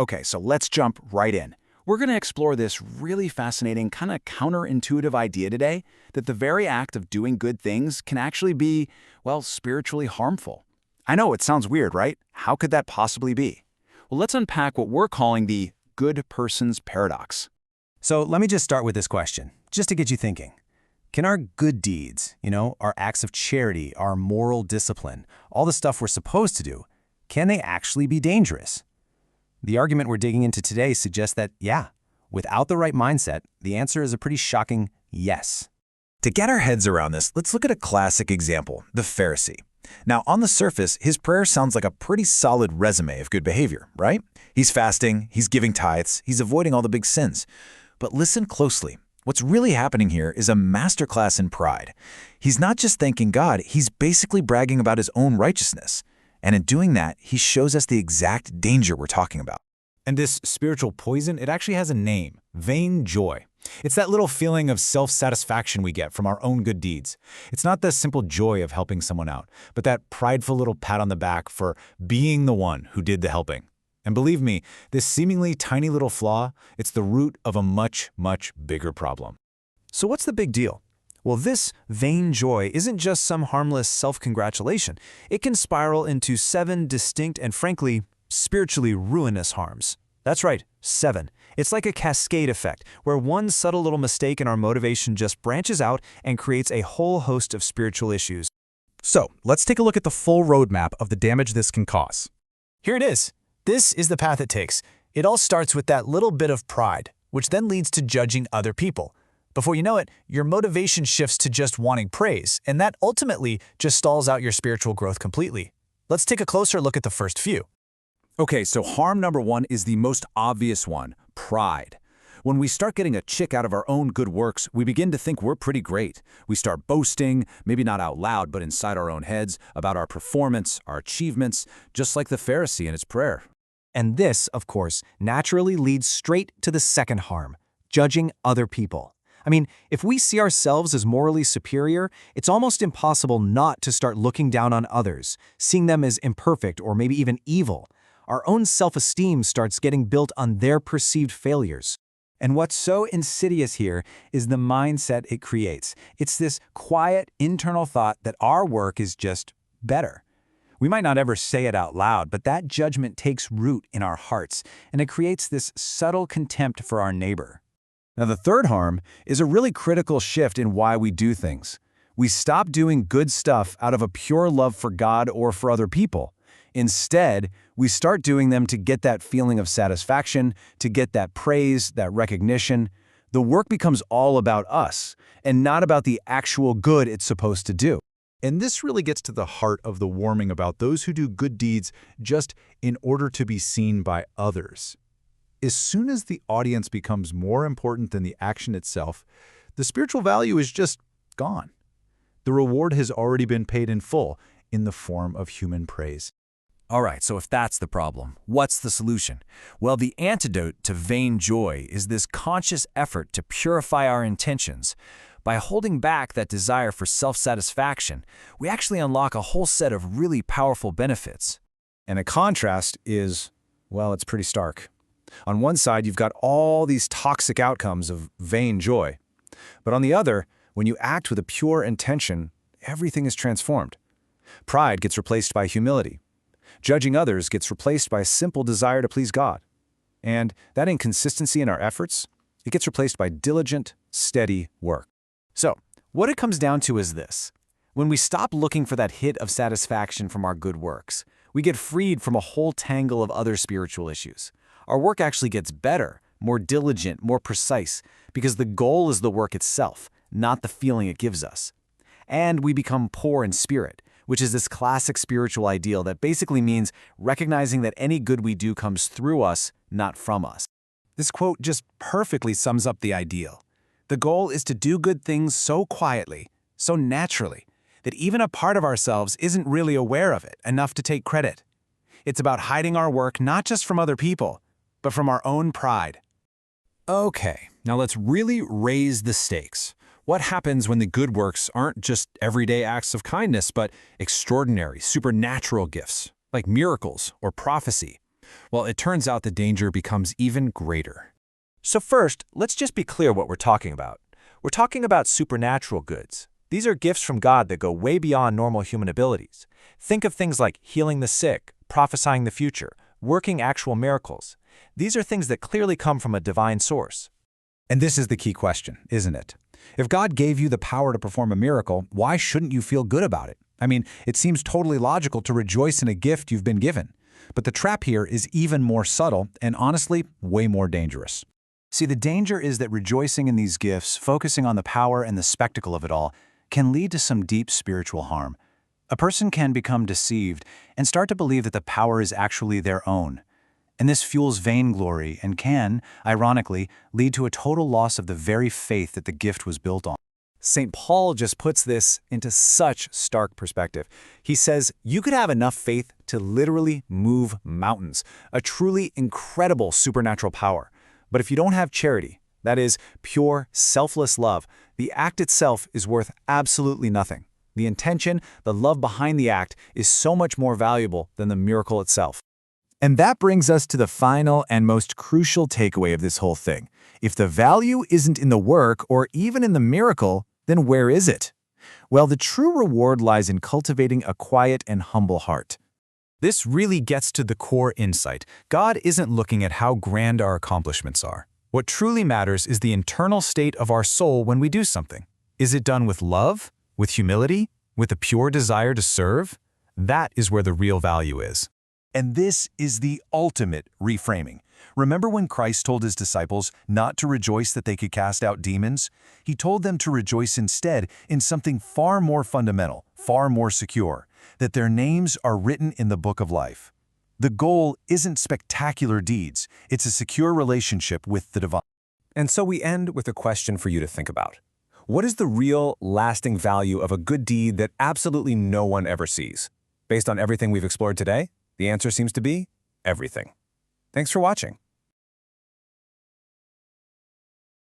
Okay, so let's jump right in. We're going to explore this really fascinating, kind of counterintuitive idea today that the very act of doing good things can actually be, well, spiritually harmful. I know it sounds weird, right? How could that possibly be? Well, let's unpack what we're calling the good person's paradox. So let me just start with this question, just to get you thinking. Can our good deeds, our acts of charity, our moral discipline, all the stuff we're supposed to do, can they actually be dangerous? The argument we're digging into today suggests that, yeah, without the right mindset, the answer is a pretty shocking yes. To get our heads around this, let's look at a classic example, the Pharisee. Now, on the surface, his prayer sounds like a pretty solid resume of good behavior, right? He's fasting, he's giving tithes, he's avoiding all the big sins. But listen closely. What's really happening here is a masterclass in pride. He's not just thanking God, he's basically bragging about his own righteousness. And in doing that, he shows us the exact danger we're talking about. And this spiritual poison, it actually has a name, vain joy. It's that little feeling of self-satisfaction we get from our own good deeds. It's not the simple joy of helping someone out, but that prideful little pat on the back for being the one who did the helping. And believe me, this seemingly tiny little flaw, it's the root of a much, much bigger problem. So what's the big deal? Well, this vain joy isn't just some harmless self-congratulation. It can spiral into 7 distinct and, frankly, spiritually ruinous harms. That's right, 7. It's like a cascade effect, where one subtle little mistake in our motivation just branches out and creates a whole host of spiritual issues. So, let's take a look at the full roadmap of the damage this can cause. Here it is. This is the path it takes. It all starts with that little bit of pride, which then leads to judging other people. Before you know it, your motivation shifts to just wanting praise, and that ultimately just stalls out your spiritual growth completely. Let's take a closer look at the first few. Okay, so harm number 1 is the most obvious one, pride. When we start getting a kick out of our own good works, we begin to think we're pretty great. We start boasting, maybe not out loud, but inside our own heads, about our performance, our achievements, just like the Pharisee in his prayer. And this, of course, naturally leads straight to the second harm, judging other people. I mean, if we see ourselves as morally superior, it's almost impossible not to start looking down on others, seeing them as imperfect or maybe even evil. Our own self-esteem starts getting built on their perceived failures. And what's so insidious here is the mindset it creates. It's this quiet, internal thought that our work is just better. We might not ever say it out loud, but that judgment takes root in our hearts, and it creates this subtle contempt for our neighbor. Now, the third harm is a really critical shift in why we do things. We stop doing good stuff out of a pure love for God or for other people. Instead, we start doing them to get that feeling of satisfaction, to get that praise, that recognition. The work becomes all about us, and not about the actual good it's supposed to do. And this really gets to the heart of the warning about those who do good deeds just in order to be seen by others. As soon as the audience becomes more important than the action itself, the spiritual value is just gone. The reward has already been paid in full in the form of human praise. All right, so if that's the problem, what's the solution? Well, the antidote to vain joy is this conscious effort to purify our intentions. By holding back that desire for self-satisfaction, we actually unlock a whole set of really powerful benefits. And a contrast is, well, it's pretty stark. On one side, you've got all these toxic outcomes of vain joy. But on the other, when you act with a pure intention, everything is transformed. Pride gets replaced by humility. Judging others gets replaced by a simple desire to please God. And that inconsistency in our efforts, it gets replaced by diligent, steady work. So, what it comes down to is this. When we stop looking for that hit of satisfaction from our good works, we get freed from a whole tangle of other spiritual issues. Our work actually gets better, more diligent, more precise, because the goal is the work itself, not the feeling it gives us. And we become poor in spirit, which is this classic spiritual ideal that basically means recognizing that any good we do comes through us, not from us. This quote just perfectly sums up the ideal. The goal is to do good things so quietly, so naturally, that even a part of ourselves isn't really aware of it enough to take credit. It's about hiding our work not just from other people, but from our own pride. Okay, now let's really raise the stakes. What happens when the good works aren't just everyday acts of kindness, but extraordinary, supernatural gifts, like miracles or prophecy? Well, it turns out the danger becomes even greater. So first, let's just be clear what we're talking about. We're talking about supernatural goods. These are gifts from God that go way beyond normal human abilities. Think of things like healing the sick, prophesying the future, working actual miracles. These are things that clearly come from a divine source. And this is the key question, isn't it? If God gave you the power to perform a miracle, why shouldn't you feel good about it? I mean, it seems totally logical to rejoice in a gift you've been given. But the trap here is even more subtle and honestly, way more dangerous. See, the danger is that rejoicing in these gifts, focusing on the power and the spectacle of it all, can lead to some deep spiritual harm. A person can become deceived and start to believe that the power is actually their own. And this fuels vainglory and can, ironically, lead to a total loss of the very faith that the gift was built on. St. Paul just puts this into such stark perspective. He says, you could have enough faith to literally move mountains, a truly incredible supernatural power. But if you don't have charity, that is, pure, selfless love, the act itself is worth absolutely nothing. The intention, the love behind the act, is so much more valuable than the miracle itself. And that brings us to the final and most crucial takeaway of this whole thing. If the value isn't in the work or even in the miracle, then where is it? Well, the true reward lies in cultivating a quiet and humble heart. This really gets to the core insight. God isn't looking at how grand our accomplishments are. What truly matters is the internal state of our soul when we do something. Is it done with love, with humility, with a pure desire to serve? That is where the real value is. And this is the ultimate reframing. Remember when Christ told his disciples not to rejoice that they could cast out demons? He told them to rejoice instead in something far more fundamental, far more secure, that their names are written in the book of life. The goal isn't spectacular deeds, it's a secure relationship with the divine. And so we end with a question for you to think about. What is the real, lasting value of a good deed that absolutely no one ever sees? Based on everything we've explored today, the answer seems to be everything. Thanks for watching.